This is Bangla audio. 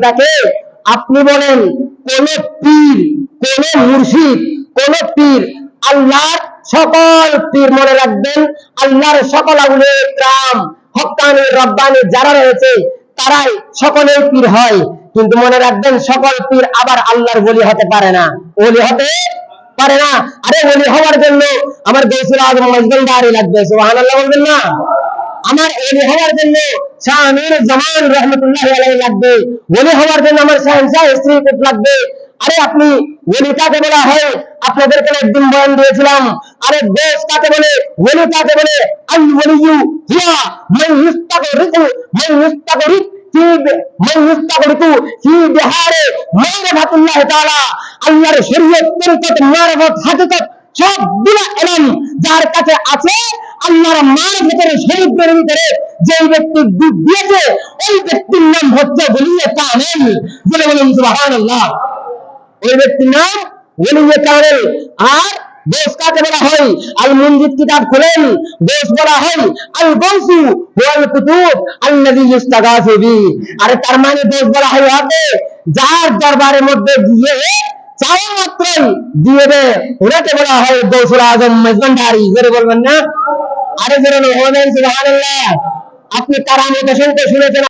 তাকে আপনি বলেন কোন পীর, কোন মুর্শিদ, কোন পীর, আল্লাহর সকল পীর মনে রাখবেন, আল্লাহর সকল আউলিয়া কিরাম হক্কানি রব্বানি যারা রয়েছে তারাই সকলেই পীর হয়। কিন্তু মনে রাখবেন সকল পীর আবার আল্লাহর ওলি হতে পারে না, ওলি হতে পারে না। আরে ওলি হওয়ার জন্য আমার গৌসুল আজম মজগুমদারি লাগবে, সুবহানাল্লাহ বলবেন না? আমার ওলি হওয়ার জন্য শাহ আমিরুজ্জামান রহমতুল্লাহ আলাইহি লাগবে, ওলি হওয়ার জন্য আমার শাহেনশাহ ইসরিকুট লাগবে। আরে আপনি ওলি কাকে বলা হয়? আপনাদেরকে একদিন বয়ান দিয়েছিলাম। আরে দোষ কাকে বলে, ওলি কাকে বলে? আল ওলিয়ু হুয়া মান ইস্তাগরিকু মান ইস্তাগরিক আল্লাহর শরীয়ত তরিকত মারফত হাকিকত সব বিনা ইলম যার কাছে আছে, আল্লাহর মারফতের শরীয়তের ভিতরে যে ব্যক্তি ডুব দিয়েছে ওই ব্যক্তির নাম হচ্ছে ওলিয়ে কামেল। বলে বলুন সুবহানাল্লাহ। ওই ব্যক্তির নাম ওলিয়ে কামেল। আর দোষ কাকে বলা হয়? আল মুনজিদ কিতাব খুলেন, দোষ বলা হয় আল গৌসু ওয়াল কুতুব আল্লাযী ইস্তাগাসু বি। আরে তার মানে দোষ বলা হয় হাতে যার দরবারের মধ্যে গিয়ে চাওয়া মাত্রই দিয়ে দেয়, ওটাকে বলা হয় গৌসুল আজম মজগুমদারি। জোরে বলবেন না? আরে জোরে বলবেন সুবহানাল্লাহ। আপনি কারামত শুনতে শুনেছেন।